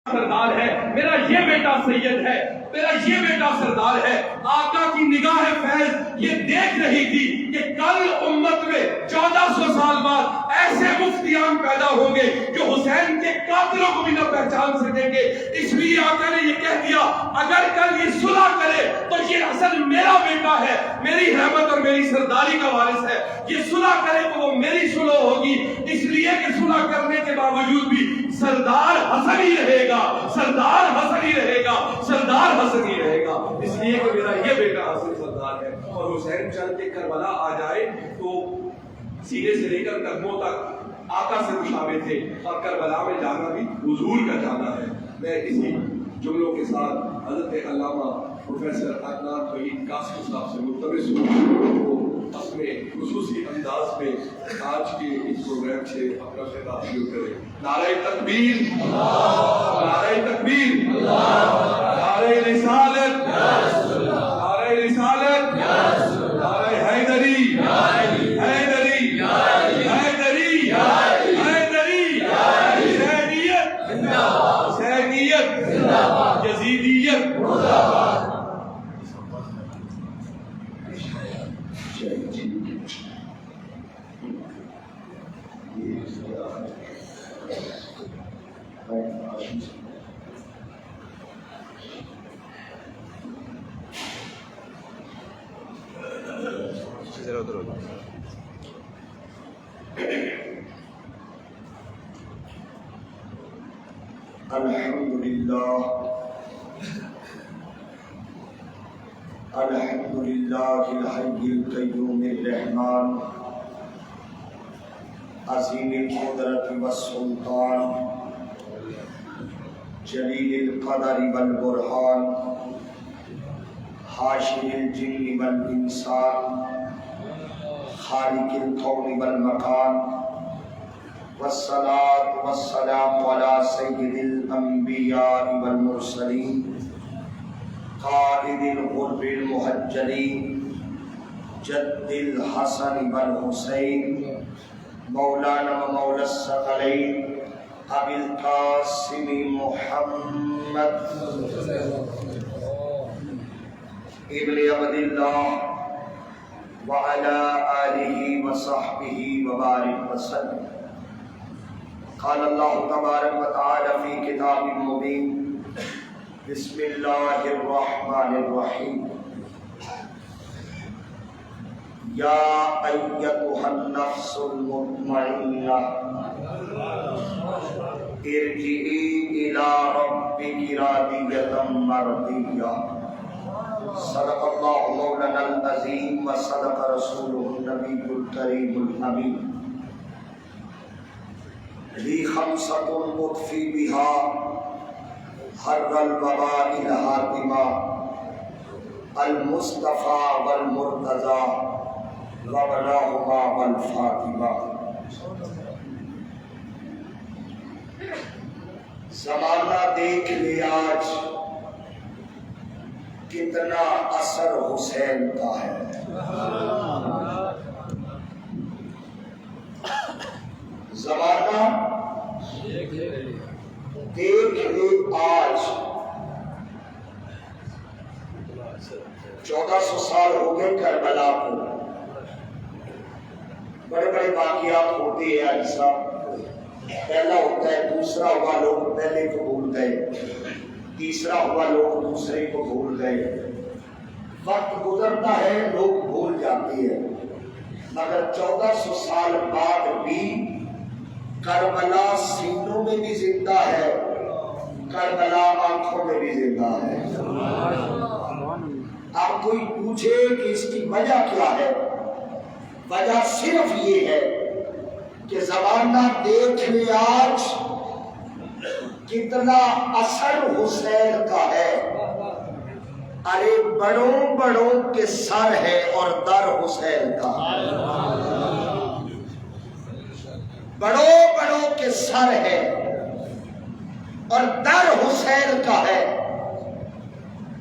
سردار ہے، میرا یہ بیٹا سید ہے، میرا یہ بیٹا سردار ہے۔ آقا کی نگاہ فیض یہ دیکھ رہی تھی کہ کل امت میں 1400 سال بعد ایسے مفتیان پیدا ہوں گے جو حسین کے قاتلوں کو بھی نہ پہچان سکیں گے۔ اس لیے آقا نے یہ کہہ دیا اگر کل یہ صلح کرے تو یہ اصل میرا بیٹا ہے، میری حیبت اور میری سرداری کا وارث ہے۔ یہ صلح کرے تو وہ میری صلح ہوگی، اس لیے کہ صلح کرنے کے باوجود بھی سردار حسن ہی رہے گا، سردار حسن ہی رہے گا، سردار حسن ہی رہے گا۔ اس لیے کہ میرا یہ بیٹا حسن سردار ہے۔ اور حسین چل کے کربلا آ جائے تو سینے سے لے کر قدموں تک آقا سے مشابہ تھے، اور کربلا میں جانا بھی حضور کا جانا ہے۔ میں اسی جملوں کے ساتھ حضرت علامہ پروفیسر عدنان توحید قاسمی صاحب سے ملتمس ہوں وہ اپنے خصوصی انداز میں آج کے اس پروگرام سے اپنا خطاب شروع کریں۔ نعرہ تکبیر، نعرہ تکبیر، نعرہ رسالت، نعرہ رسالت، نعرہ حیدری، حیدری، حیدری، حیدری، حسینیت، حسینیت، یزیدیت۔ الحمدللہ الحی القیوم الرحمن عظیم القدرت والسلطان جلیل القدر والبرہان حاشر الجن والانسان خالق الکون والمکان والصلاة والسلام علی سید الانبیاء والمرسلین قائد الغر المحجلین جد الحسن والحسین مولانا و مولا الثقلین ابی القاسم محمد ابن عبداللہ وعلى آلہ وصحبہ وبارک وسلم۔ قال اللہ تبارک وتعالی فی کتاب مبین بسم اللہ الرحمن الرحیم یا ایتها النفس المطمئنہ ارجعی الی ربک راضیۃ مرضیہ۔ صدق اللہ مولانا العظیم و صدق رسولہ النبی الکریم الامین۔ لی خمسۃ اطفی بہا حر الوباء الحاتمہ المصطفیٰ والمرتضیٰ وابناہما والفاطمہ۔ زمانہ دیکھ لے آج کتنا اثر حسین کا ہے۔ زمانہ دیکھ لے آج 1400 سال ہو گئے کربلا کو، بڑے بڑے واقعات ہوتے ہیں آج صاحب، پہلا ہوتا ہے، دوسرا ہوا لوگ پہلے کو بھول گئے، تیسرا ہوا لوگ دوسرے کو بھول گئے، وقت گزرتا ہے لوگ بھول جاتے ہیں، مگر 1400 سال بعد بھی کربلا سینوں میں بھی زندہ ہے، کربلا آنکھوں میں بھی زندہ ہے۔ اب کوئی پوچھے کہ اس کی وجہ کیا ہے؟ وجہ صرف یہ ہے کہ زمانہ دیکھ لے آج کتنا اثر حسین کا ہے۔ ارے بڑوں بڑوں کے سر ہے اور در حسین کا، بڑوں بڑوں کے سر ہے اور در حسین کا ہے۔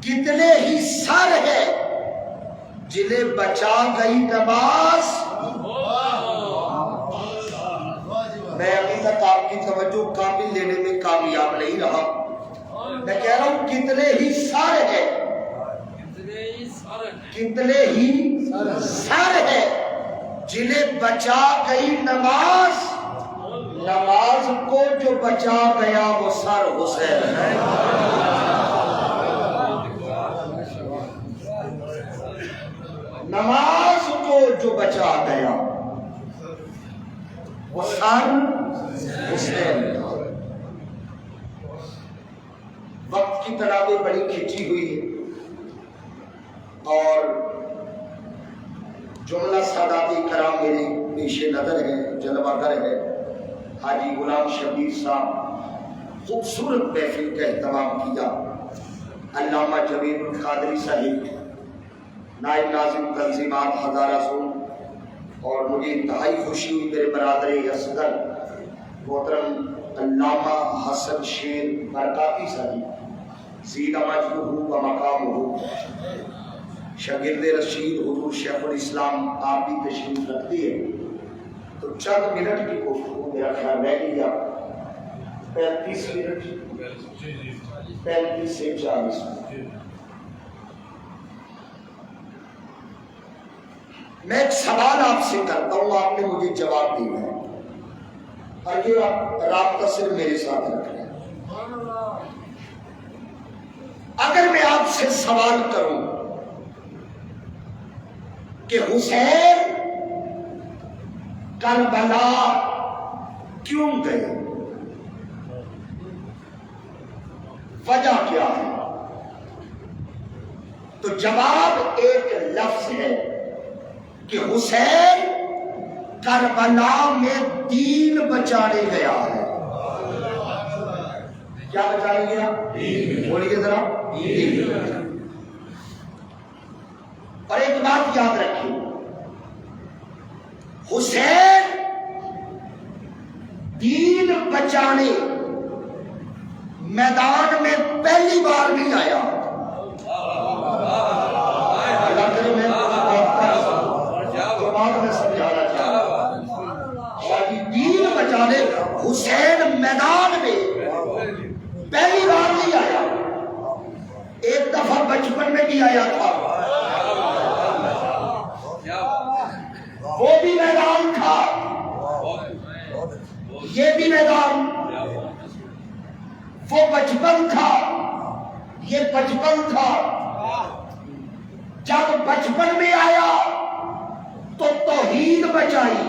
کتنے ہی سر ہے جنہیں بچا گئی نماز۔ میں ابھی تک آپ کی توجہ قابل لینے میں کامیاب نہیں رہا، میں کہہ رہا ہوں کتنے ہی سر ہے، کتنے ہی سر ہے جنہیں بچا گئی نماز، نماز کو جو بچا گیا وہ سر حسین ہے۔ نماز کو جو بچا گیا وہ سر حسین ہے۔ وقت کی تنابیں بڑی کھینچی ہوئی ہے اور جملہ ساداتی کرام میرے پیش نظر ہے، جلوہ گر ہے۔ حاجی غلام شبیر صاحب خوبصورت محفل کا اہتمام کیا، علامہ جوید القادری صاحب نائب ناظم تنظیمات ہزارہ زون، اور مجھے انتہائی خوشی ہوئی میرے برادر اصغر محترم علامہ حسن شیر برکاتی صاحب زیدہ مجدہ و مقامہ، شاگرد رشید حضور شیخ الاسلام آپ بھی تشریف رکھتی ہے، تو چند منٹ کی گفتگو میرا خیال رہ گیا، 35 منٹ 35 سے 40 منٹ۔ میں ایک سوال آپ سے کرتا ہوں، آپ نے مجھے جواب دینا ہے، اور یہ رابطہ صرف میرے ساتھ رکھنا ہے۔ اگر میں آپ سے سوال کروں کہ حسین کربلا کیوں گئے، وجہ کیا ہے، تو جواب ایک لفظ ہے کہ حسین کربلا میں دین بچانے گیا ہے۔ کیا بچانے گیا؟ بولیے ذرا۔ اور ایک بات یاد رکھیے، حسین دین بچانے میدان میں پہلی بار نہیں آیا، دین بچانے حسین میدان میں پہلی بار نہیں آیا، ایک دفعہ بچپن میں بھی آیا تھا، وہ بھی میدان تھا، یہ بھی میدان، وہ بچپن تھا، یہ بچپن تھا۔ جب بچپن میں آیا تو توحید بچائی،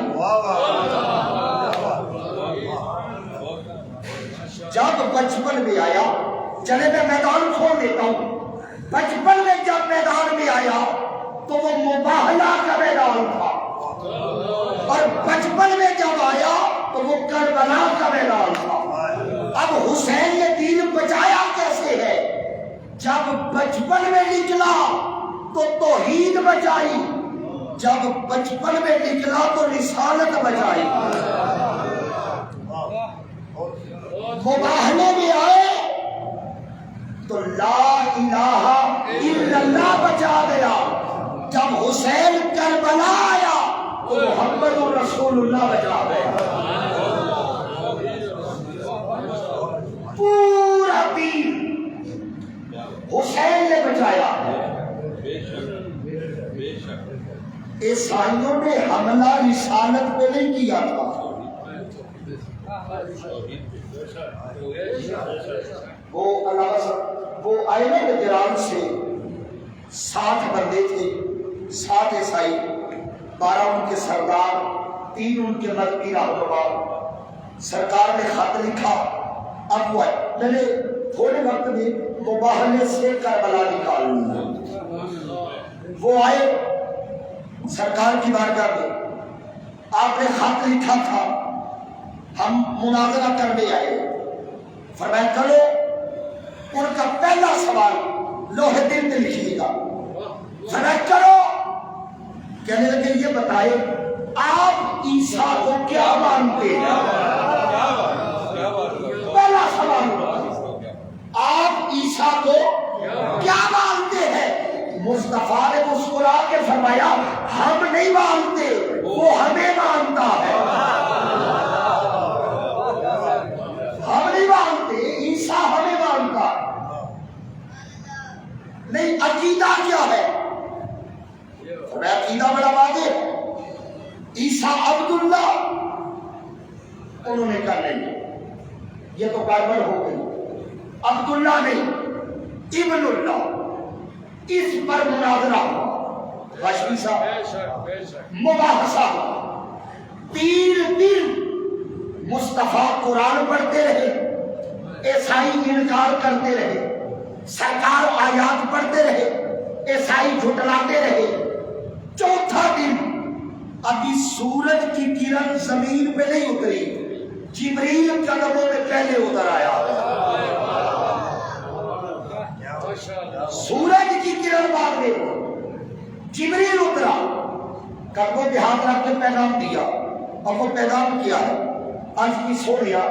جب بچپن میں آیا، چلے میں میدان کھول دیتا ہوں، بچپن میں جب میدان میں آیا تو وہ مباہلہ کا میدان تھا، اور بچپن میں جب آیا تو وہ کربلا کا میدان تھا۔ اب حسین نے دین بچایا کیسے ہے؟ جب بچپن میں نکلا تو توحید بچائی، جب بچپن میں نکلا تو رسالت بچائی۔ مباہلے میں آئے تو لا الہ الا اللہ بچا گیا، جب حسین کربلا آیا تو محمد رسول اللہ بچا گیا۔ پورا دین حسین نے بچایا۔ عیسائیوں نے حملہ رسالت پہ نہیں کیا تھا، وہ آئے نا نجران سے 60 بندے تھے، 60 عیسائی، 12 ان کے سردار، 3 ان کے مذہبی رہنما۔ سرکار نے خط لکھا، اب وہ میں نے تھوڑے وقت میں مباہلے سے کربلا نکالنی ہے۔ وہ آئے سرکار کی بارگاہ میں، آپ نے خط لکھا تھا، ہم مناظرہ کرنے آئے، فرمایا کرو۔ ان کا پہلا سوال لوہے دل میں لکھیے گا، فرمایا کرو۔ کہنے لگے یہ بتائے آپ عیسیٰ کو کیا مانتے ہیں؟ پہلا سوال آپ عیسیٰ کو کیا مانتے ہیں؟ مصطفیٰ نے مسکرا کے فرمایا ہم نہیں مانتے، وہ ہمیں مانتا ہے۔ ہم نہیں مانتے، عیسیٰ ہمیں مانتا ہے۔ عقیدہ کیا ہے؟ فرمایا عقیدہ بڑا واضح ہے، عیسیٰ عبداللہ، انہوں نے کہا نہیں یہ تو گڑبڑ ہو گئی، عبداللہ نہیں ابن اللہ، اس پر مناظرہ ہوا، غشمی صاحب مباحثہ ہوا، 3 دن مصطفیٰ قرآن پڑھتے رہے، عیسائی انکار کرتے رہے، سرکار آیات پڑھتے رہے، عیسائی جھٹلاتے رہے، 4تھا دن ابھی سورج کی کرن زمین پہ نہیں اتری، جبریل قدموں میں پہلے اتر آیا، سورج کی کرن بعد میں جبریل اترا، قدموں پہ ہاتھ رکھ کے پیغام دیا، اور وہ پیغام کیا ہے آج کی سوریا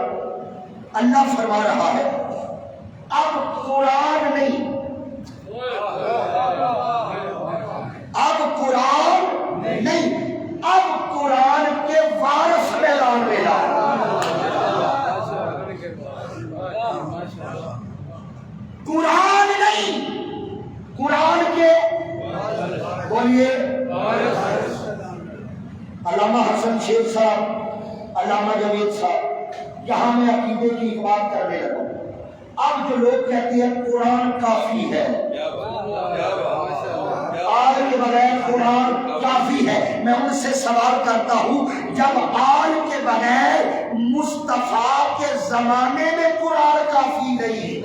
اللہ فرما رہا ہے اب قرآن نہیں، اب قرآن نہیں، اب قرآن کے وارث میدان میں لا، قرآن نہیں، قرآن کے بولیے علامہ حسن شیخ صاحب، علامہ جاوید صاحب، یہاں میں عقیدے کی بات کرنے لگا۔ اب جو لوگ کہتے ہیں قرآن کافی ہے، آل کے بغیر قرآن کافی ہے، میں ان سے سوال کرتا ہوں جب آل کے بغیر مصطفیٰ کے زمانے میں قرآن کافی نہیں،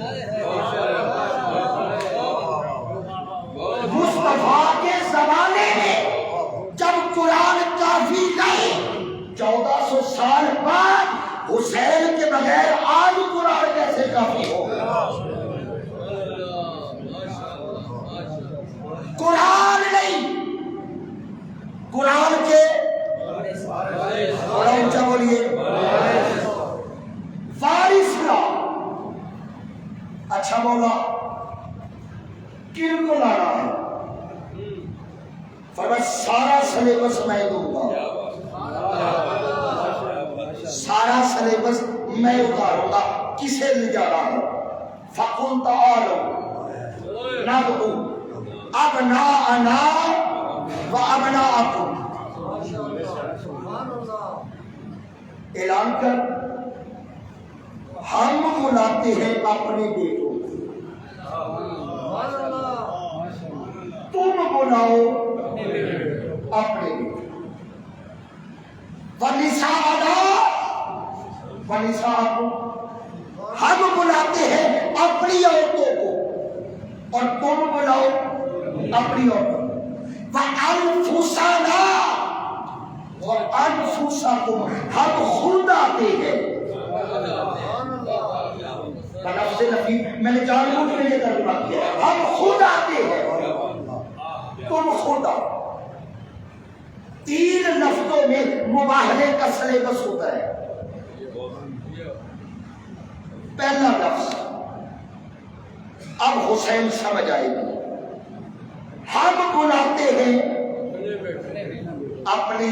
مصطفیٰ کے زمانے میں جب قرآن کافی نہیں، 1400 سال بعد حسین کے بغیر آج قرآن کیسے کافی ہو؟ قرآن نہیں، قرآن کے بڑا اونچا بولیے وارث لا۔ اچھا مولا کن کو لانا ہے؟ فرمایا سارا سلیبس میں دوں گا، سارا سلیبس میں اتاروں گا، کسے لے جانا ہے؟ فَقُلْ تَعَالَوْا نَدْعُو أَبْنَاءَنَا وَأَبْنَاءَكُمْ، اعلان کر ہم بلاتے ہیں اپنے بیٹوں کو، تم بلاؤ اپنے بیٹوں، وَنِسَاءَنَا وَنِسَاءَكُمْ، ہم بلاتے ہیں اپنی عورتوں کو اور تم بلاؤ اپنی عورتوں کو، وَأَنفُسَنَا وَأَنفُسَكُمْ، ہم خود آتے ہیں، بلفظ نفی میں نے جان بوجھ کے یہ ترجمہ کیا، ہم خود آتے ہیں تم خود آؤ۔ 3 لفظوں میں مباہلے کا سلیبس ہوتا ہے۔ پہلا لفظ اب حسین سمجھ آئے گی، ہم بلاتے ہیں اپنے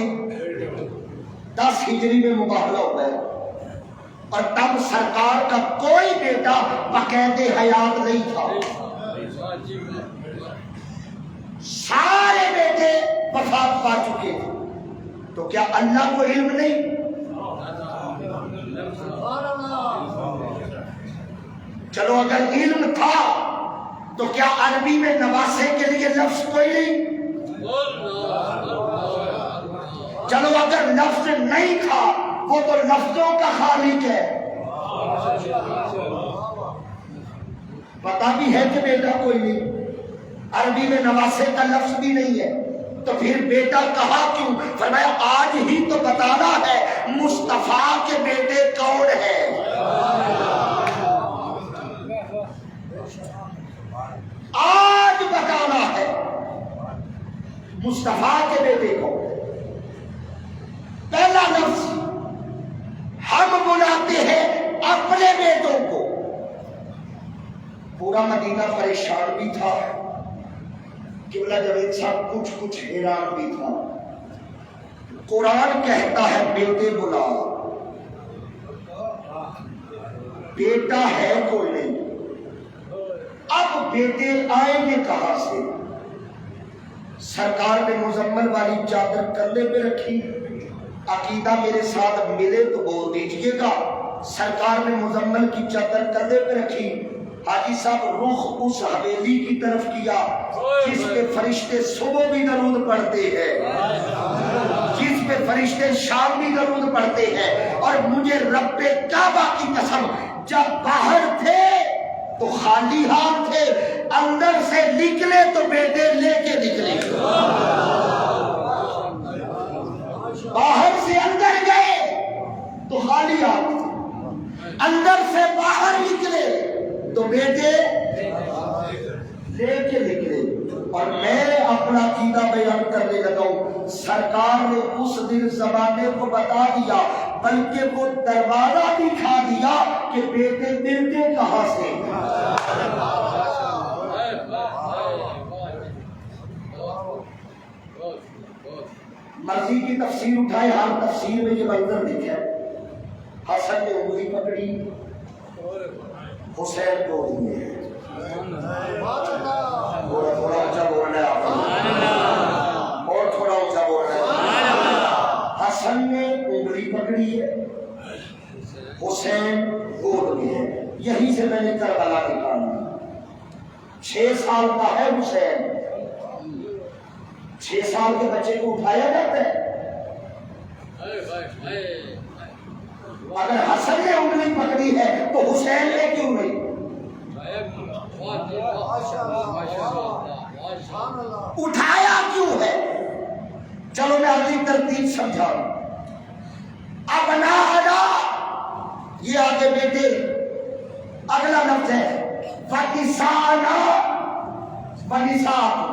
10 ہجری میں مباہلہ ہوتا ہے، اور تب سرکار کا کوئی بیٹا بقید حیات نہیں تھا، سارے بیٹے وفات پا چکے تھے، تو کیا اللہ کو علم نہیں؟ چلو اگر علم تھا تو کیا عربی میں نواسے کے لیے لفظ کوئی نہیں؟ چلو اگر لفظ نہیں تھا وہ تو لفظوں کا خالق ہے، پتا بھی ہے کہ بیٹا کوئی نہیں، عربی میں نواسے کا لفظ بھی نہیں ہے، تو پھر بیٹا کہا کیوں؟ فرمایا آج ہی تو بتانا ہے مصطفیٰ کے بیٹے کون ہیں، آج بتانا ہے مصطفیٰ کے بیٹے کو۔ پہلا لفظ ہم بلاتے ہیں اپنے بیٹوں کو، پورا مدینہ پریشان بھی تھا، قبلہ جاوید صاحب کچھ حیران بھی تھا۔ قرآن کہتا ہے بیٹے بلا، بیٹا ہے کوئی نہیں، اب بیٹے آئیں گے کہاں سے؟ سرکار نے مزمل والی چادر کندھے پہ رکھی، عقیدہ میرے ساتھ ملے تو بول دیجئے گا، سرکار نے مزمل کی چادر کندھے پہ رکھی، حاجی صاحب رخ اس حویلی کی طرف کیا جس پہ فرشتے صبح بھی درود پڑھتے ہیں، جس پہ فرشتے شام بھی درود پڑھتے ہیں، اور مجھے رب کعبہ کی قسم جب باہر تھے تو خالی ہاتھ تھے، اندر سے نکلے تو بیٹے لے کے نکلے، باہر سے اندر گئے تو خالی ہاتھ تھے، اندر سے باہر نکلے تو بیٹے لے کے نکلے۔ اور میں اپنا عقیدہ بیان کرنے لگا ہوں، سرکار نے اس دن زمانے کو بتا دیا، بلکہ وہ دروازہ بھی کھا دیا کہ بیٹے ملتے کہاں سے۔ مرضی کی تفسیر اٹھائے، ہر تفسیر میں یہ منظر لکھا ہے، حسن نے انگلی پکڑی، حسین کو دیے، تھوڑا اونچا بول رہا ہے آپ، اور تھوڑا اونچا بول رہا ہے۔ حسن نے انگلی پکڑی ہے، حسین گود میں ہے، یہی سے میں نے کربلا نکالا۔ 6 سال کا ہے حسین، 6 سال کے بچے کو اٹھایا جاتا ہے؟ اگر حسن نے انگلی پکڑی ہے تو حسین نے کیوں نہیں؟ اٹھایا کیوں ہے؟ چلو میں اگلی ترتیب سمجھاؤں۔ ابناءنا، یہ آگے بیٹے، اگلا لفظ ہے فنسانا، فنسانا،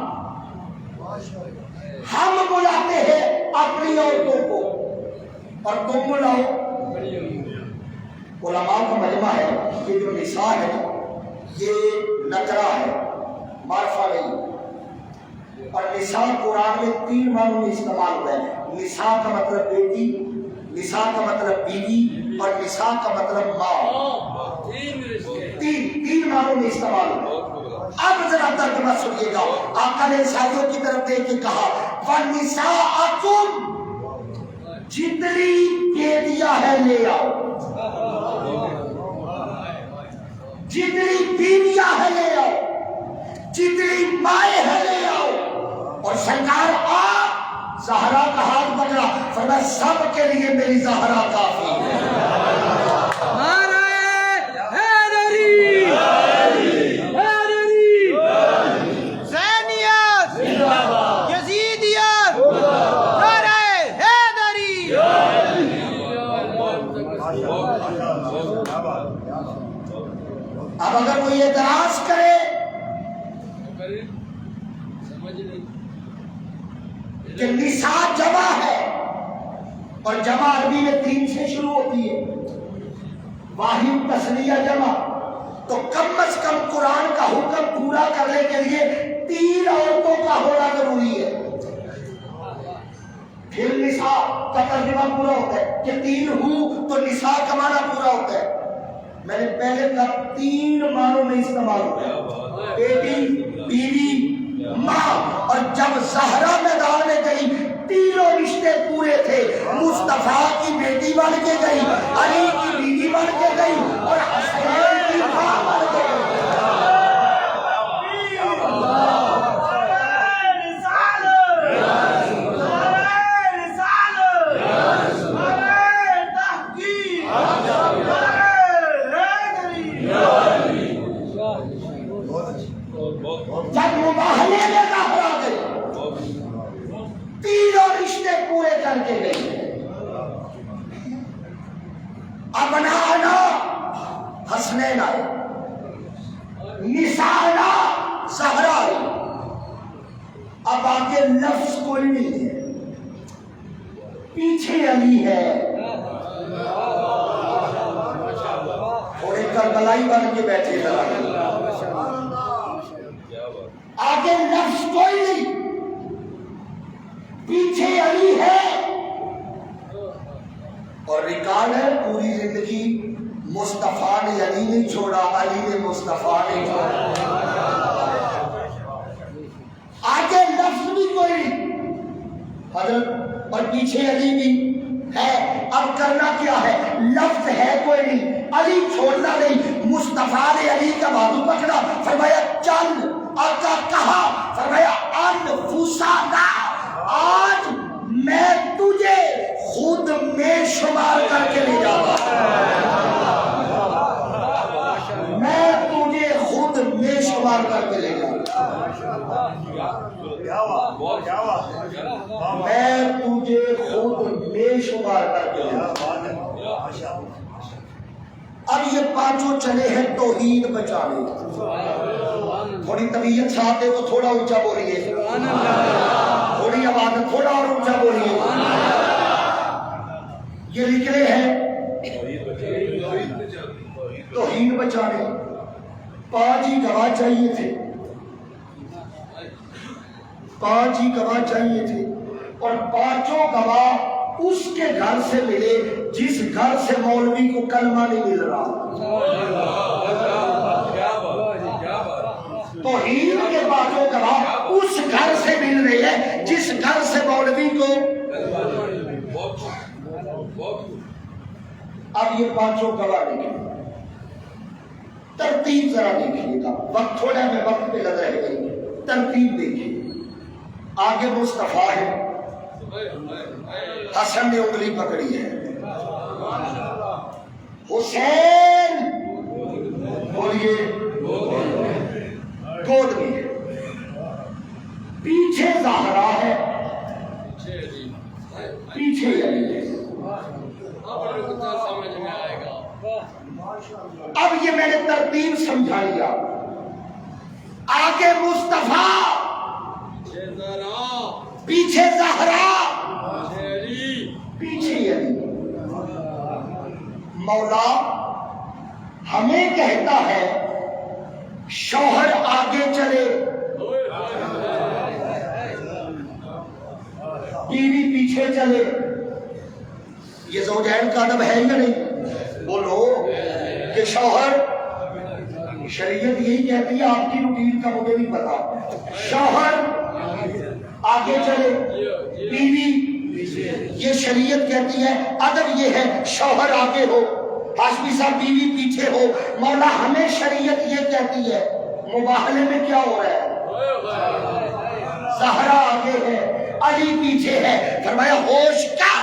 ہم بلاتے ہیں اپنی عورتوں کو اور تم بلاؤ۔ علماء کا مجمع ہے، یہ جو نساء ہے یہ نکرہ ہے، معرفہ نہیں، اور نساء قرآن میں 3 معنوں میں استعمال ہوا ہے۔ نساء کا مطلب بیٹی، نساء کا مطلب بیوی، اور نساء کا مطلب ماں، تین معنوں میں استعمال ہوا۔ اب ذرا ترجمہ سنیے گا، آقا نے عیسائیوں کی طرف دیکھ کے کہا وَنِسَاءَكُمْ، جتنی بیٹیاں ہے لے آؤ، جتنی بیویاں ہے لے آؤ، جتنی مائیں ہے لے آؤ۔ اور سرکار آپ زہرا کا ہاتھ پکڑا، فرمایا سب کے لیے میری زہرا کافی ہے۔ اب اگر کوئی اعتراض کرے کہ نساء جمع ہے، اور جمع عربی میں 3 سے شروع ہوتی ہے، واحد تثنیہ جمع، تو کم از کم قرآن کا حکم پورا کرنے کے لیے 3 عورتوں کا ہونا ضروری ہے، پھر نساء کا ترجمہ پورا ہوتا ہے کہ 3 ہوں تو نساء کا معنی پورا ہوتا ہے۔ میں نے پہلے کہا 3 معنوں میں استعمال ہوتا ہے، بیٹی، بیوی، ماں۔ اور جب زہرا میدان میں گئی 3 رشتے پورے تھے، مصطفیٰ کی بیٹی بن کے گئی، علی کی بیوی بن کے گئی، اور حسین کی ماں بن کے گئی۔ جب مباہلے میں زہرا گئی 3 رشتے پورے کر کے گئی، ابنانا حسنین آئے، نسانا زہرا آئی، اب آگے لفظ کوئی نہیں ہے، پیچھے علی ہے، تھوڑے کربلائی بن کے بیٹھے ہیں، آگے لفظ کوئی نہیں، پیچھے علی ہے، اور ریکارڈ ہے پوری زندگی مصطفیٰ نے علی نہیں چھوڑا، علی نے مصطفیٰ نہیں چھوڑا۔ حضرت اور پیچھے علی بھی ہے. اب کرنا کیا ہے؟ لفظ ہے کوئی نہیں, علی چھوڑنا نہیں. مصطفیٰ نے علی کا بازو پکڑا, فرمایا چل. آقا کہا, فرمایا انفسانا, آج میں تجھے خود میں شمار کر کے لے جاؤں گا. میں تجھے خود میں شمار کر کے لے جاؤں گا. میں تجھے خود میں شمار کر کے لے جاؤں گا. اب یہ پانچوں چلے ہیں توحید بچانے. تھوڑی طبیعت ساتھ ہے وہ تھوڑا اونچا بولیے, تھوڑی آواز تھوڑا اور اونچا بولیے. یہ نکلے ہیں توحید بچانے. 5 ہی گواہ چاہیے تھے, 5 ہی گواہ چاہیے تھے, اور 5 گواہ اس کے گھر سے ملے جس گھر سے مولوی کو کلمہ نہیں مل رہا. توحید کے 5 گواہ اس گھر سے مل رہے ہیں جس گھر سے مولوی کو. اب یہ 5 گواہ دیکھیں, ترتیب ذرا دیکھیے گا, وقت تھوڑا میں وقت پہ لگ رہے ہیں. ترتیب دیکھیے, آگے مصطفیٰ ہے, حسن نے انگلی پکڑی ہے, حسین بولیے گود میں ہے, پیچھے زہرا ہے, پیچھے علی ہے. اب یہ میں نے ترتیب سمجھا لیا. آگے مصطفیٰ, پیچھے زہرا, پیچھے علی. مولا ہمیں کہتا ہے شوہر آگے چلے, بیوی پیچھے چلے. یہ زوجین کا ادب ہے یا نہیں؟ بولو کہ شوہر, شریعت یہی کہتی ہے, آپ کی روٹین کا مجھے نہیں پتا. شوہر آگے چلے, بیوی, یہ شریعت کہتی ہے. ادب یہ ہے شوہر آگے ہو, ہاشمی صاحب بیوی پیچھے ہو. مولا ہمیں شریعت یہ کہتی ہے, مباہلے میں کیا ہو رہا ہے؟ زہرا آگے ہے, علی پیچھے ہے. فرمایا ہوش کر,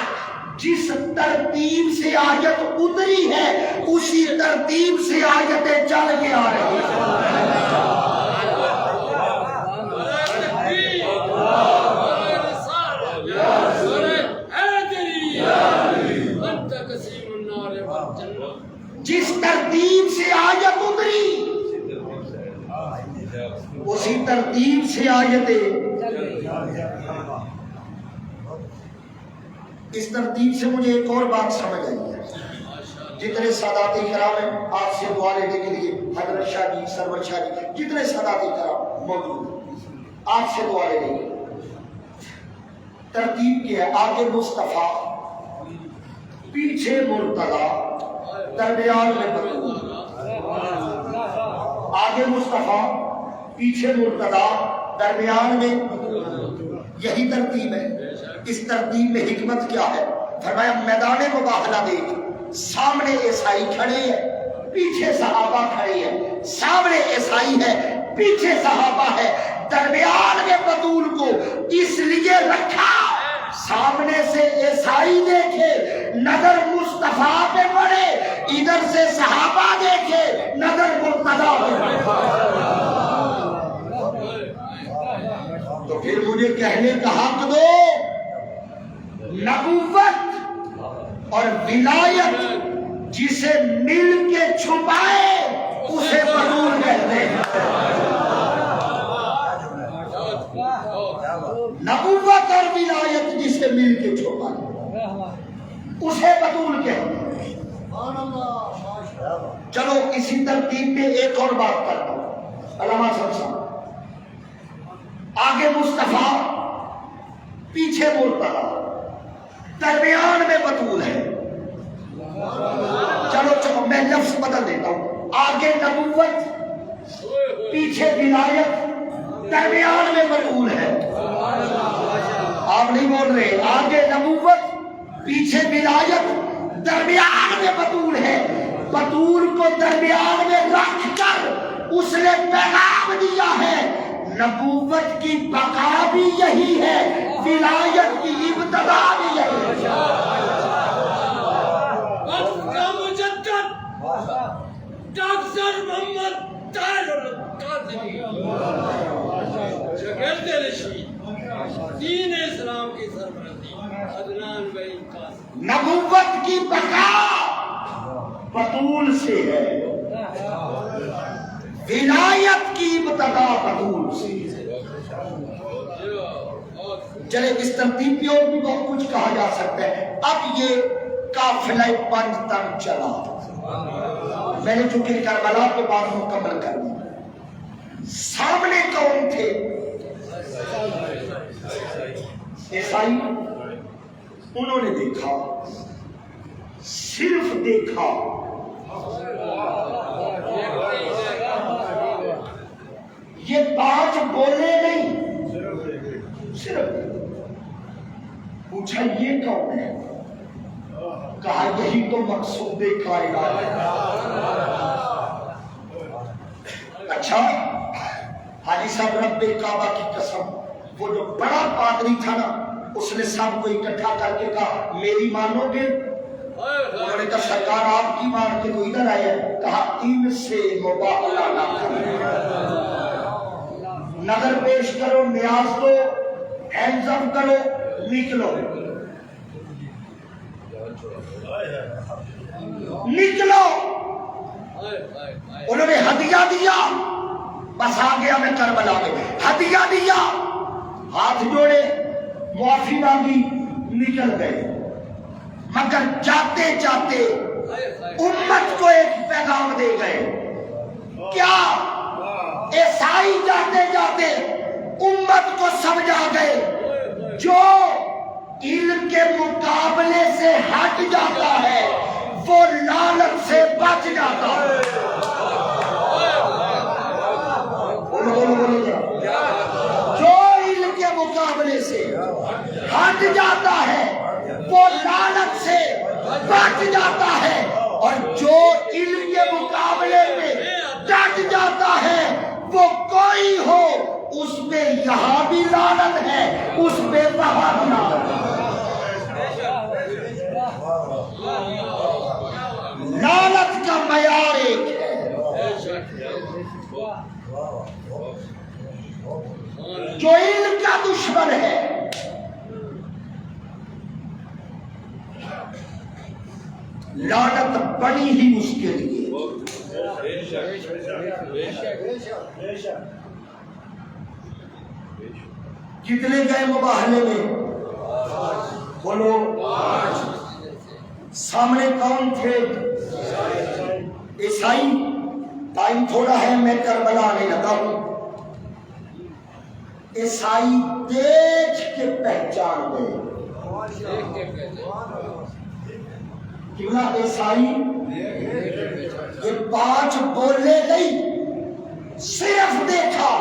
جس ترتیب سے آیت اتری ہے اسی ترتیب سے آیتیں چل کے آ رہی ہیں. جس ترتیب سے آیت اتری اسی ترتیب سے آیتیں. اس ترتیب سے مجھے ایک اور بات سمجھ آئی ہے. جتنے سادات کرام ہیں آپ سے دعا لینے کے لیے, حضرت شاہ جی, سرور شاہ جی, جتنے سادات کرام موجود ہیں آپ سے دعا لینے کے لیے. ترتیب کیا ہے؟ آگے مصطفیٰ, پیچھے مرتضیٰ, درمیان میں بطول. آگے مصطفیٰ, پیچھے مرتضیٰ, درمیان میں. یہی ترتیب ہے. اس ترتیب میں حکمت کیا ہے؟ فرمایا میدان مباہلہ دیکھ, سامنے عیسائی کھڑے ہیں, پیچھے صحابہ کھڑے ہیں. سامنے عیسائی ہے, پیچھے صحابہ ہے. درمیان میں بطول کو اس لیے رکھا, سامنے سے عیسائی دیکھے, نظر مصطفیٰ پہ پڑے, ادھر سے صحابہ دیکھے, نظر مرتضیٰ پہ پڑے. تو پھر مجھے کہنے کا حق دو, نبوت اور ولایت جسے مل کے چھپائے اسے بطول کہتے ہیں. نبوت اور ولایت جسے مل کے چھپائے اسے بطول کہتے ہیں. چلو اسی ترتیب پہ ایک اور بات کرتا ہوں. علامہ صاحب, آگے مصطفیٰ, پیچھے مرتضیٰ, درمیان میں بطول ہے. چلو میں لفظ بدل دیتا ہوں. آگے نبوت, پیچھے ولایت, درمیان میں بطول ہے. آپ نہیں بول رہے. آگے نبوت, پیچھے ولایت, درمیان میں بطول ہے. بطول کو درمیان میں رکھ کر اس نے پیغام دیا ہے. نبوت کی بقا بھی یہی ہے, ولایت کی ابتدا بھی یہی ہے. وقت کا مجدد ڈاکٹر محمد طاہر القادری شاگرد رشید دین اسلام کی سربلندی عدنان بھائی قاسم. نبوت کی بقا بطول سے ہے, ولایت کی ابتدا بطول سے ہے. چلے اس ترتیب پہ اور بھی بہت کچھ کہا جا سکتا ہے. اب یہ قافلہ پنج تک چلا, میں نے چونکہ کربلا کے بعد مکمل کر دیا. سامنے کون تھے؟ عیسائی. انہوں نے دیکھا, صرف دیکھا, یہ بات بولے نہیں, صرف پوچھا یہ کون ہے؟ کہا یہی تو مقصود کائنات ہے. اچھا حاجی صاحب رب کعبہ کی قسم, وہ جو بڑا پادری تھا نا, اس نے سب کو اکٹھا کر کے کہا میری مانو گے؟ انہوں نے کہا سرکار آپ کی مان کے تو ادھر آئے. کہا ان سے مباہلہ نہ کریں, نظر پیش کرو, نیاز دو, ہینڈز اپ کرو, نکلو. نکلو. انہوں نے ہدیہ دیا, بس آ گیا میں کربلا میں. ہدیہ دیا, ہاتھ جوڑے, معافی مانگی, نکل گئے. مگر جاتے جاتے امت کو ایک پیغام دے گئے. کیا؟ عیسائی جاتے جاتے امت کو سمجھا گئے جو علم کے مقابلے سے ہٹ جاتا ہے وہ لعنت سے بچ جاتا ہے. جو علم کے مقابلے سے ہٹ جاتا ہے وہ لعنت سے بچ جاتا ہے, اور جو علم کے مقابلے میں ڈٹ جاتا ہے وہ کوئی ہو, اس میں یہاں بھی لعنت ہے, اس میں وہاں بھی لعنت ہے. لعنت کا معیار ایک ہے. جو علم کا دشمن ہے لعنت بڑی ہی اس کے لیے. کتنے گئے مباہلے میں؟ بولو. سامنے کون تھے؟ عیسائی. ٹائم تھوڑا ہے, میں کربلا آنے لگا ہوں. عیسائی دیکھ کے پہچان گئے. کیوں عیسائی یہ بات بولے نہیں, صرف دیکھا,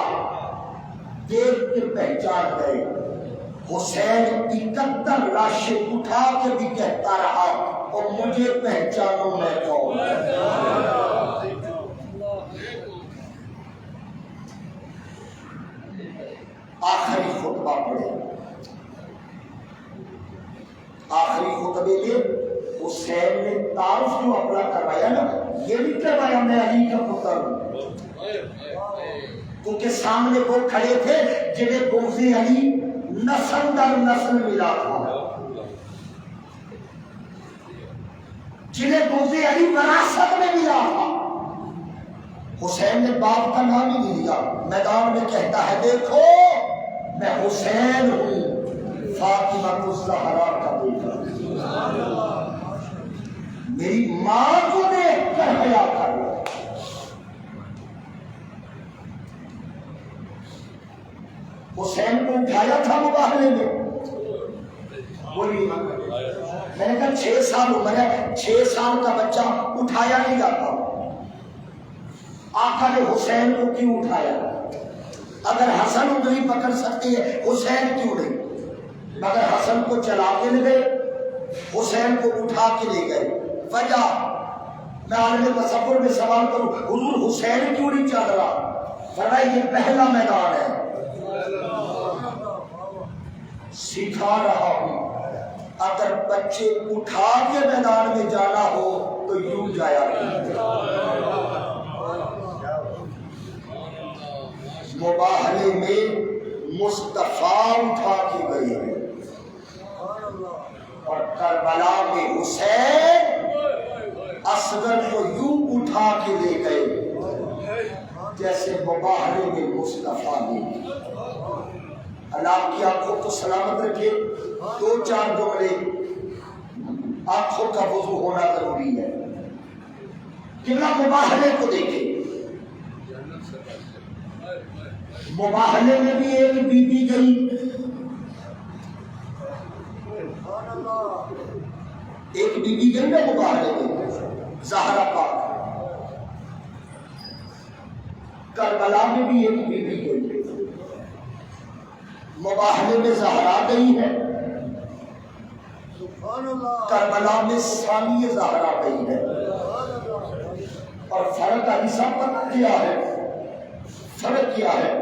دیکھ کے پہچان گئے. حسین 71 لاشیں اٹھا کے بھی کہتا رہا اور مجھے پہچانو میں کون. آخری خطبہ پڑھے. آخری خطبے میں حسین نے تعارف جو اپنا کروایا نا, یہ بھی کروایا میں علی کا پتر ہوں, کیونکہ سامنے وہ کھڑے تھے جنہیں بغض علی نسل در نسل ملا تھا, جنہیں بغض علی وراثت میں ملا تھا. حسین نے باپ کا نام ہی نہیں لیا, میدان میں کہتا ہے دیکھو میں حسین ہوں, فاطمہ الزہرا کا بیٹا. میری ماں کو دیکھ کر حیا کر. حسین کو اٹھایا تھا مباہلے میں, بولیے. میں نے کہا 6 سال عمر ہے, 6 سال کا بچہ اٹھایا نہیں جاتا. آقا نے حسین کو کیوں اٹھایا؟ اگر حسن انگلی پکڑ سکتے ہیں حسین کیوں نہیں؟ مگر حسن کو چلا کے لے گئے، حسین کو اٹھا کے لے گئے۔ وجہ میں عالم تصور میں سوال کروں، حضور حسین کیوں نہیں چل رہا؟ فرمایا یہ پہلا میدان ہے، سکھا رہا ہوں اگر بچے اٹھا کے میدان میں جانا ہو تو یوں جایا مباہلے میں مصطفیٰ اٹھا کے گئے ہیں اور کربلا میں حسین اصغر کو یوں اٹھا کے لے گئے جیسے مباہلے میں مصطفیٰ نے۔ اللہ کی آنکھوں کو سلامت رکھے۔ دو چار جملے، آنکھوں کا وضو ہونا ضروری ہے۔ قبلہ مباہلے کو دیکھیں، مباہلے میں بھی ایک بی بی گئی، ایک بی بی گئی نا مباہلے میں، زہرا پاک۔ کربلا میں بھی ایک بی بی گئی، مباہلے میں زہرا گئی ہے، کربلا میں ثانیہ زہرا گئی ہے۔ اور فرق عیسیٰ پر کیا ہے؟ فرق کیا ہے؟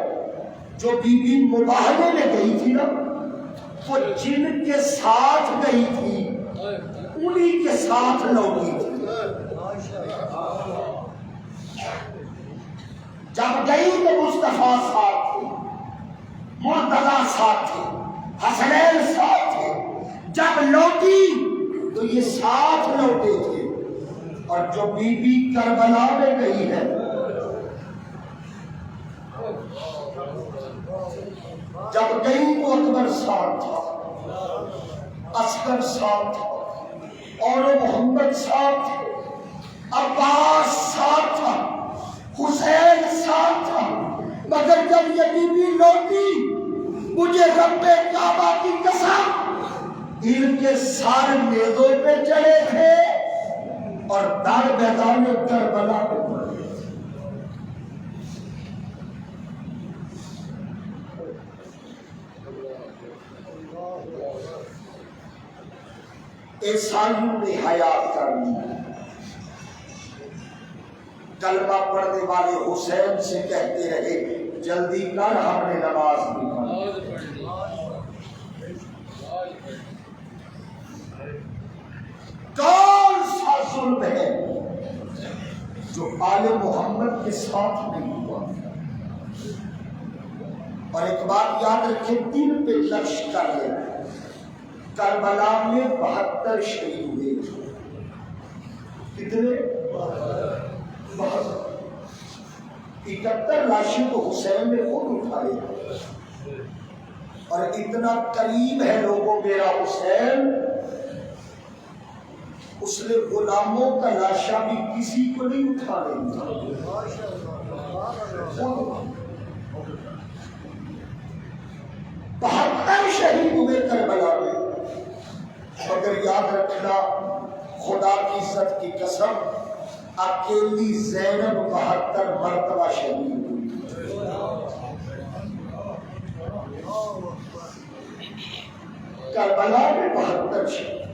جو بی بی مباہلے میں گئی تھی نا، وہ جن کے ساتھ گئی تھی انہی کے ساتھ لوٹی تھی۔ جب گئی تو مصطفیٰ ساتھ تھے، مرتضیٰ ساتھ تھے، حسنین ساتھ تھے، جب لوٹی تو یہ ساتھ لوٹے تھے۔ اور جو بی بی کربلا میں گئی ہے، جب گئی تو اکبر ساتھ تھا، اصغر ساتھ تھا، اور محمد ساتھ تھا، عباس ساتھ تھا، حسین ساتھ تھا۔ مگر جب یہ بی بی لوٹی، مجھے رب کعبہ کی قسم، ان کے سارے میزوں پہ چڑھے تھے اور در میدان کربلا پہ پڑے۔ عیسائیوں نے حیات کر لی۔ کلمہ پڑھنے والے حسین سے کہتے رہے جلدی کر، ہم نے نماز نہیں پڑھی۔ کون سا ظلم ہے جو آل محمد کے ساتھ نہیں ہوا؟ اور ایک بات یاد رکھیں، دل پہ نقش کر لیں، کربلا میں 72 شہید ہوئے۔ کتنے؟ 71 لاشیں تو حسین نے خود اٹھائے۔ اور اتنا قریب ہے لوگوں میرا حسین، اس نے غلاموں کا لاشا بھی کسی کو نہیں اٹھانے دیا۔ 72 شہید ہوئے کربلا میں۔ مگر یاد رکھنا، خدا کی عزت کی قسم، اکیلی زینب 72 مرتبہ شہید ہوئی۔ کربلا میں 72 شہید۔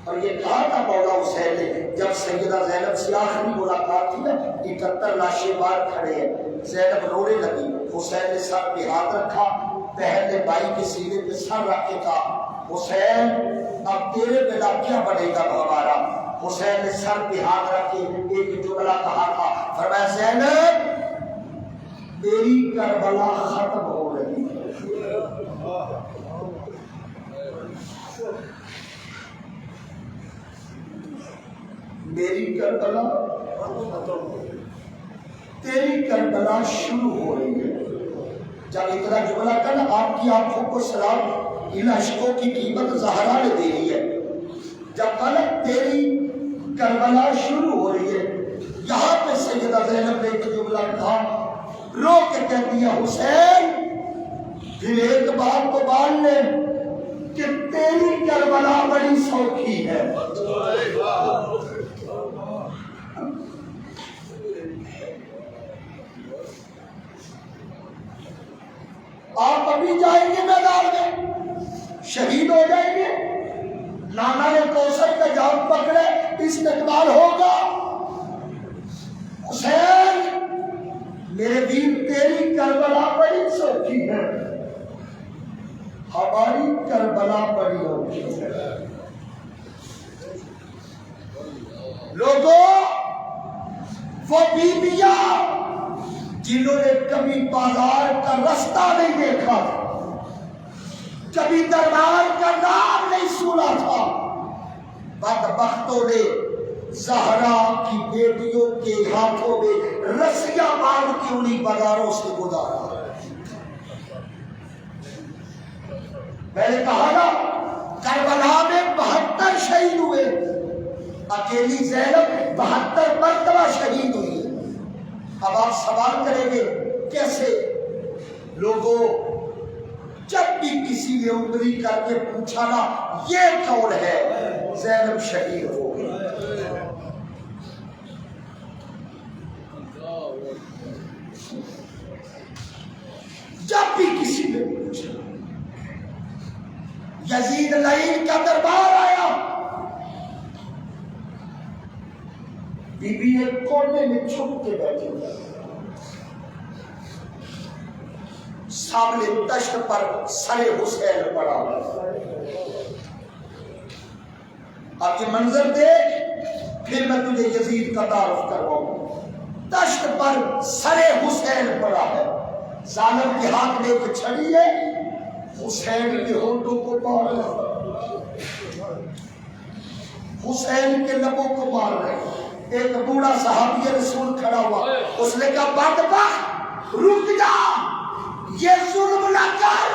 اور یہ کہا تھا مولا حسین نے جب سیدہ زینب سے آخری ملاقات تھی نا، 71 لاشیں بار کھڑے ہیں، زینب رونے لگی، حسین نے سر پہ ہاتھ رکھا، بہن نے بھائی کے سینے پہ سر رکھ کے کہا حسین اب تیرے بلا کیا بنے گا ہمارا؟ حسین نے سر پہ ہاتھ رکھ کے ایک جملہ کہا تھا، فرمایا زینب میری کربلا ختم ہو رہی ہے۔ میری کربلا تیری کربلا شروع ہو رہی ہے۔ جب اتنا جملہ کرنا، آپ کی آنکھوں کو سلام، ان عشقوں کی قیمت زہرا نے دے دی ہے۔ جب تک تیری کربلا شروع ہو رہی ہے، یہاں پہ سیدہ زینب نے ایک جملہ کہا، رو کے کہتی ہے حسین پھر ایک بات تو مان لے کہ تیری کربلا بڑی سوکھی ہے۔ آپ ابھی جائیں گے میدان میں، شہید ہو جائیں گے. نانا نے کوثر کا جام پکڑے, استقبال ہوگا. حسین میرے دین تیری کربلا بڑی سوچی ہے, ہماری کربلا بڑی ہوتی ہے. لوگوں, وہ بیویاں جنہوں نے کبھی بازار کا رستہ نہیں دیکھا تھا, کبھی دربار کا نام نہیں سنا تھا, بدبختوں نے زہرا کی بیٹیوں کے ہاتھوں میں رسیاں باندھ کے انہیں بازاروں سے گزارا. میں نے کہا نا کربلا میں 72 شہید ہوئے, اکیلی زینب 72 مرتبہ شہید ہوئی ہے. اب آپ سوال کریں گے کیسے؟ لوگوں, جب بھی کسی نے انگلی کر کے پوچھا نا یہ کون ہے, زینب شہید ہو گئی. جب بھی کسی نے پوچھا, یزید لعین کا دربار آیا, بی بی ایک کونے میں چھپ کے بیٹھے ہوئے, سامنے دشت پر سر حسین پڑا. اب یہ منظر دیکھ, پھر میں تجھے یزید کا تعارف کرواؤں. دشت پر سر حسین پڑا ہے, ظالم کے ہاتھ میں ایک چھڑی ہے, حسین کے ہونٹوں کو مار رہے, حسین کے لبوں کو مار رہے. ایک بوڑھا صحابی رسول کھڑا ہوا, اس نے کہا بدبخت رک جا, یہ ظلم نہ کر,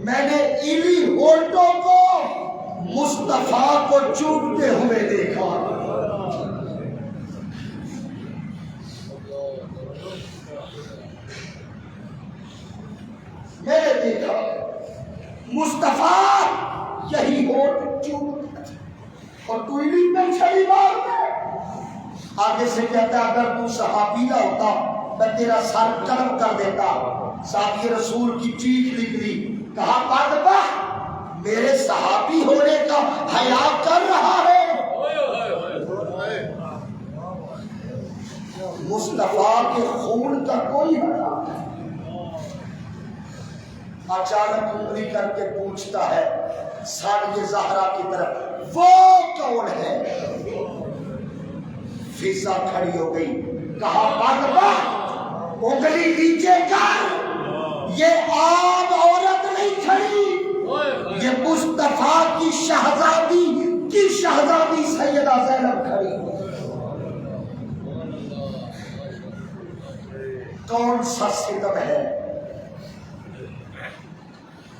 میں نے ایلی ہونٹوں کو مصطفیٰ کو چومتے ہوئے دیکھا. میں نے دیکھا مصطفیٰ یہی ہونٹ چومتے اور تو ایلی پہ چھڑی مار دے. آگے سے کہتا ہے اگر تو صحابی نہ ہوتا میں تیرا سر قلم کر دیتا. صحابی رسول کی چیخ نکلی, کہا بدبخت میرے صحابی ہونے کا حیا کر رہا ہے. مصطفیٰ کے خون کا کوئی حیا نہیں. اچانک انگلی کر کے پوچھتا ہے ساڑھے زہرا کی طرف, وہ کون ہے؟ فضا کھڑی ہو گئی, کہا بدبخت انگلی نیچے کر, یہ عام عورت نہیں کھڑی, یہ مصطفیٰ کی شہزادی سیدہ زینب کھڑی. کون سا ستم ہے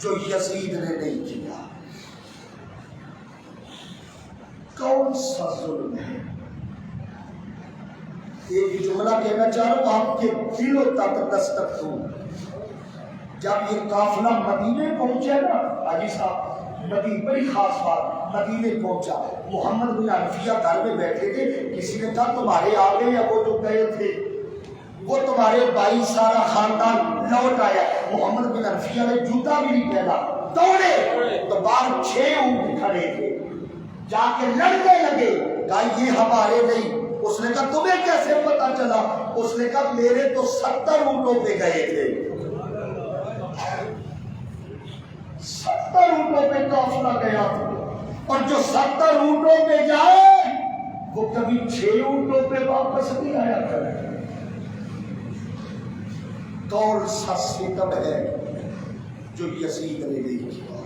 جو یزید نے نہیں کیا؟ کون سا ظلم ہے؟ ایک جملہ کہنا چاہ رہا ہوں آپ کے دلوں تک دستک دوں. جب یہ قافلہ مدینے پہنچے نا حاجی صاحب, مدینے بڑی خاص بات, مدینے پہنچا, محمد بن عرفیہ گھر میں بیٹھے تھے, کسی نے کہا تمہارے آگے یا وہ جو گئے تھے وہ تمہارے بھائی سارا خاندان لوٹ آیا. محمد بن عرفیہ نے جوتا بھی نہیں پہنا, دوڑے تو باہر 6 اونٹ کھڑے تھے, جا کے لڑنے لگے, کہا یہ ہمارے نہیں. اس نے کہا تمہیں کیسے پتا چلا؟ اس نے کہا میرے تو 70 اونٹوں پہ گئے تھے, 70 اونٹوں پہ قافلہ گیا تھا, اور جو 70 اونٹوں پہ جائے وہ کبھی 6 اونٹوں پہ واپس نہیں آیا کرے. کون سا ستم ہے جو یزید نے نہیں کیا؟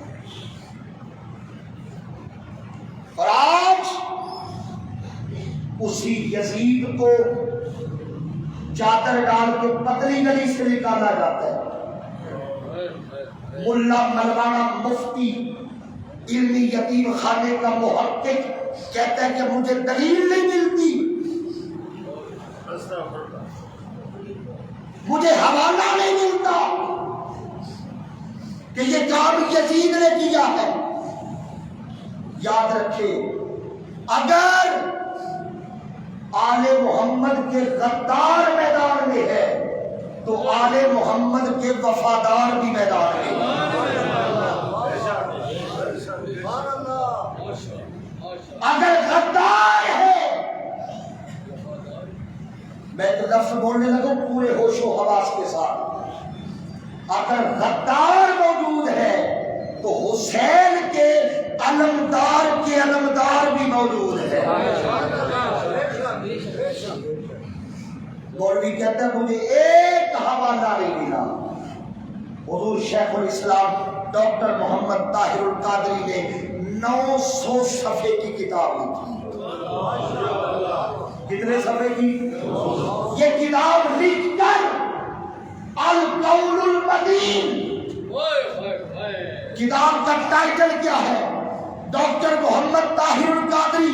اور آج اسی یزید کو چادر ڈال کے پتلی گلی سے نکالا جاتا ہے. ملا مولانا مفتی علمی یتیم خانے کا محقق کہتا ہے کہ مجھے دلیل نہیں ملتی, مجھے حوالہ نہیں ملتا کہ یہ کام یزید نے کیا ہے. یاد رکھے, اگر آل محمد کے غدار میدان میں ہے تو آل محمد کے وفادار بھی میدان میں. اگر غدار ہے، میں تو لفظ بولنے لگا پورے ہوش و حواس کے ساتھ، اگر غدار موجود ہے تو حسین کے علمدار بھی موجود ہے۔ مولوی کہتا ہے مجھے ایک حوالہ نہیں ملا، حضور شیخ الاسلام ڈاکٹر محمد طاہر القادری نے 900 صفحے کی کتاب لکھی۔ کتنے صفحے کی؟ یہ کتاب لکھ کر القول المدین، کتاب کا ٹائٹل کیا ہے؟ ڈاکٹر محمد طاہر القادری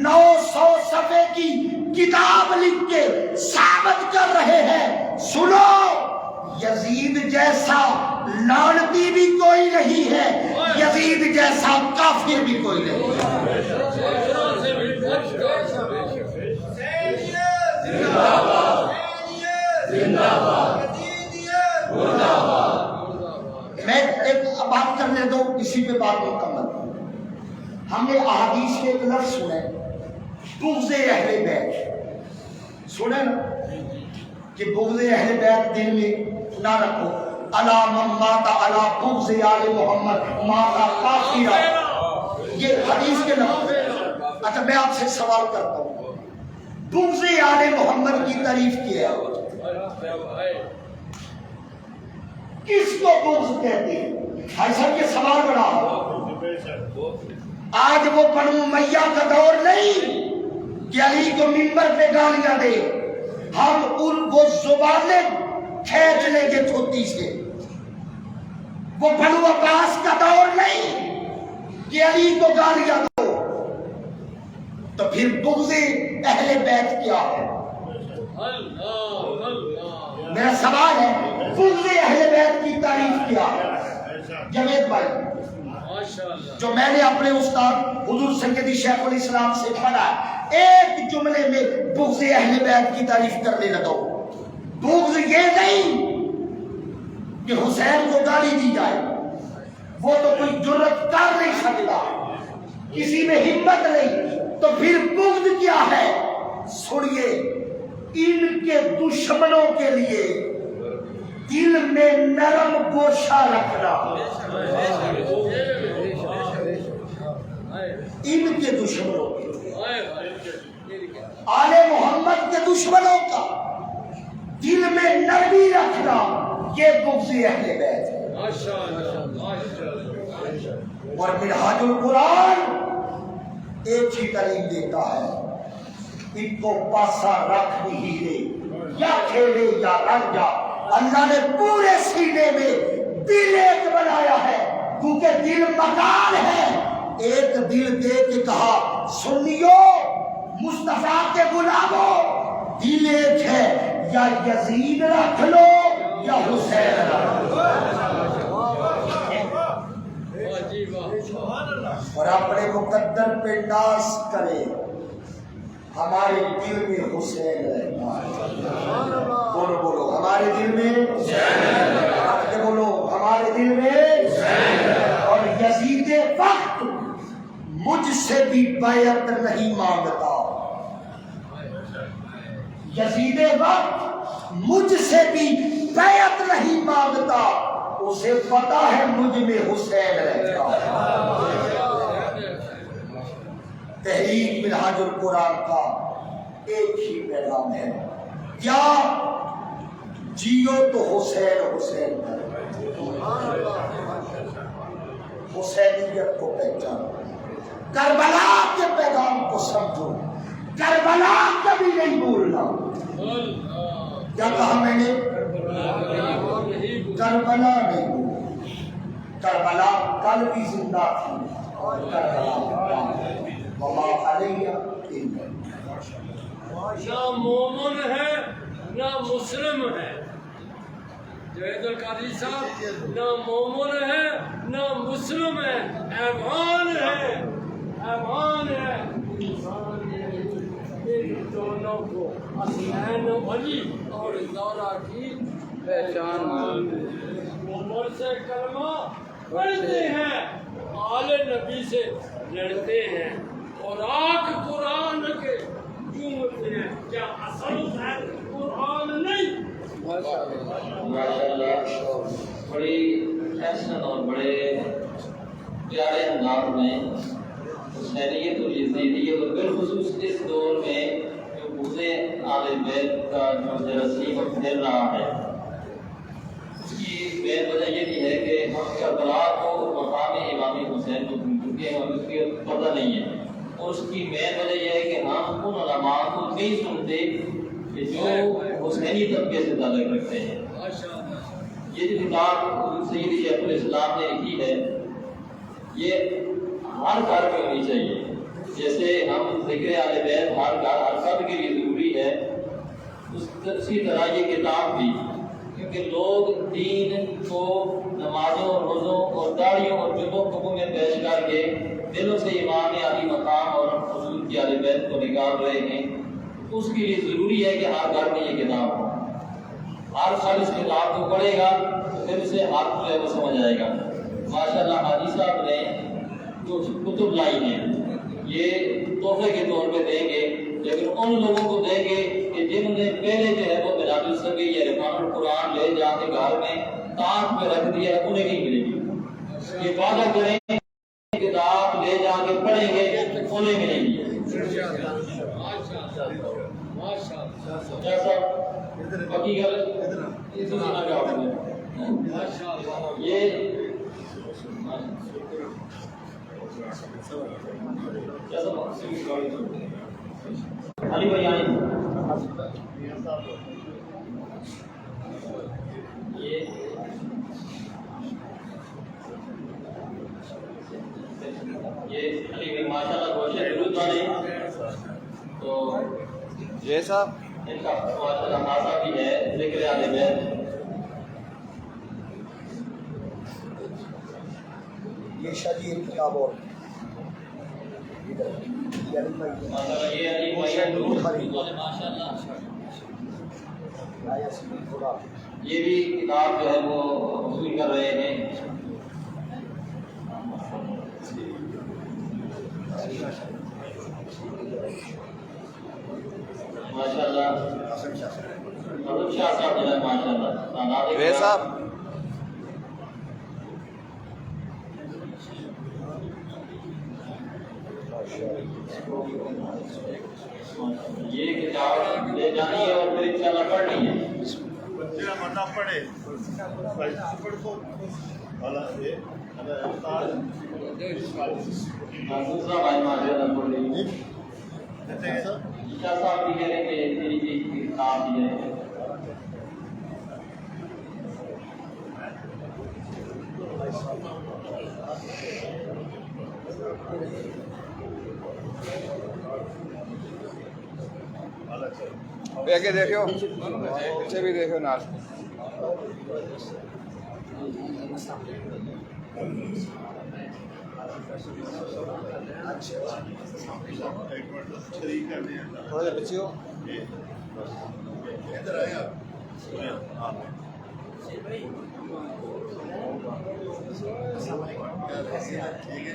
900 صفحے کی کتاب لکھ کے ثابت کر رہے ہیں، سنو یزید جیسا لعنتی بھی کوئی نہیں ہے، یزید جیسا کافر بھی کوئی نہیں ہے۔ میں ایک بات کرنے دو، کسی پہ بات مکمل۔ ہم نے احادیث کے ایک لفظ سنے، بغض اہل بیت، سنے نا کہ بغض اہل بیت دل میں نہ رکھو، الا من مات علی بغض آل محمد مات کافرا، یہ حدیث کے لفظ۔ اچھا میں آپ سے سوال کرتا ہوں، بغض آل محمد کی تعریف کیا کس کو بغض کہتے ہیں؟ بھائی صاحب یہ سوال بڑا ہو۔ آج وہ بنو امیہ کا دور نہیں کہ علی کو منبر پہ گالیاں دے، ہم ان کو زبانیں کھینچ لیں گے تھوتی سے۔ وہ بنو عباس کا دور نہیں کہ علی کو گالیاں دو۔ تو پھر بغض اہل بیت کیا ہے؟ میرا سوال ہے بغض اہل بیت کی تعریف کیا ہے؟ جوید بھائی، جو میں نے اپنے استاد حضور سیدی شیخ الاسلام سے پڑھا، ایک جملے میں بغض اہل بیت کی تعریف کرنے لگا ہوں۔ بغض یہ نہیں کہ حسین کو گالی دی جائے، وہ تو کوئی جرت کر نہیں سکتا، کسی میں ہمت نہیں۔ تو پھر بغض کیا ہے؟ سنیے، ان کے دشمنوں کے لیے دل میں نرم گوشہ رکھنا، ان کے دشمنوں کے، آل محمد کے دشمنوں کا دل میں نرمی رکھنا، یہ بغض اہل بیت ہے۔ اور منہاج القرآن ایک ہی تعلیم دیتا ہے، ان کو پاسا رکھ نہیں دے، یا کھیلے یا رنجا۔ اللہ نے پورے سینے میں دل ایک بنایا ہے، کیونکہ دل مکان ہے۔ ایک دل دے کے کہا سنیو مصطفیٰ کے غلاموں، دل ایک ہے، یا یزید رکھ لو یا حسین رکھ لو، اور اپنے مقدر پہ ناز کرے۔ ہمارے دل میں حسین رہتا ہے، بولو بولو ہمارے دل میں حسین، بولو ہمارے دل میں حسین۔ اور یزید وقت مجھ سے بھی بیعت نہیں مانگتا، یزید وقت مجھ سے بھی بیعت نہیں مانگتا، اسے پتا ہے مجھ میں حسین رہتا ہے۔ تحریک منہاج القرآن کا ایک ہی پیغام ہے، کیا جیو تو حسین حسین حسینیت کو پہچانو، کربلا کے پیغام کو سمجھو، کربلا کبھی نہیں بھولنا۔ کیا کہا میں نے؟ کربلا نہیں بھولنا، کربلا کل بھی زندہ تھی اور کربلا وما علیہ الا نہ مومن ہے نہ مسلم ہے، جوید القادری صاحب، نہ مومن ہے نہ مسلم ہے، ایمان ہے، ایمان ہے، ان دونوں کو حسین علی اور زہرا کی پہچان۔ عمر سے کلمہ پڑھتے ہیں، آل نبی سے لڑتے ہیں، خوراک قرآن کے جملے ہیں، کیا اصل ہے قرآن نہیں؟ ماشاءاللہ بڑی احسن اور بڑے پیارے انداز میں حسینیت اور یزیدیت اور بالخصوص اس دور میں جو بغض آل بیت کا جو جراثیم پھیل رہا ہے، اس کی مین وجہ یہ بھی ہے کہ ہم کربلا کو مقام امام حسین کو بھول چکے ہیں اور اس کی پتہ نہیں ہے، اور اس کی مین وجہ یہ ہے کہ ہم ان علماء کو نہیں سنتے کہ جو حسینی طبقے سے تعلق رکھتے ہیں۔ یہ جو کتاب سید شیخ الاسلام نے لکھی ہے، یہ ہر گھر میں ہونی چاہیے۔ جیسے ہم ذکر آل بیت ہر گھر ہر فرد کے لیے ضروری ہے، اسی طرح یہ کتاب بھی، کیونکہ لوگ دین کو نمازوں روزوں اور داڑیوں اور جبوں کبوں میں پیش کر کے دلوں سے امام علی مقام اور حضور کی آل بیت کو نکال رہے ہیں۔ اس کے لیے ضروری ہے کہ ہر گھر میں یہ کتاب ہو، ہر سال اس کتاب کو پڑھے گا تو پھر اسے ہاتھ جو ہے وہ سمجھ آئے گا۔ ماشاءاللہ حاجی صاحب نے جو کتب لائی ہیں یہ تحفے کے طور پہ دیں گے، لیکن ان لوگوں کو دیں گے کہ جنہوں نے پہلے جو ہے وہ میلاد الصغیر یا رفان القرآن لے جا کے گھر میں تاج پہ رکھ دیا ہے، انہیں نہیں ملے گی۔ یہ وعدہ کریں کتاب لے جا کے پڑھیں گے انہیں ملے گی۔ جیسا باقی گل یہ سنا گیا آپ نے یہ علی بھائی آئیں یہ علی بھائی ماشاءاللہ گوشت درود والے تو جی صاحب ان کا ماشاءاللہ خاصا بھی ہے ذکر آل بیت۔ یہ شادی کتاب اور ماشاءاللہ یہ علی بھائی درود والے ماشاءاللہ یہ بھی کتاب جو ہے وہ وصول کر رہے ہیں۔ ماشاءاللہ حسن شاہ صاحب جو ہے ماشاءاللہ وے صاحب یہ کتاب لے جانی ہے اور پھر انشاءاللہ پڑھنی ہے۔ دوسرا بھائی ماشاءاللہ پڑھ لیجیے۔ شاہ صاحب بھی کہہ رہے ہیں کہ میری چیز کی کتاب بھی ہے۔ کے دیکھو پیچھے بھی دیکھو نال تھوڑا سا پیچھے ہو السلام علیکم ٹھیک ہے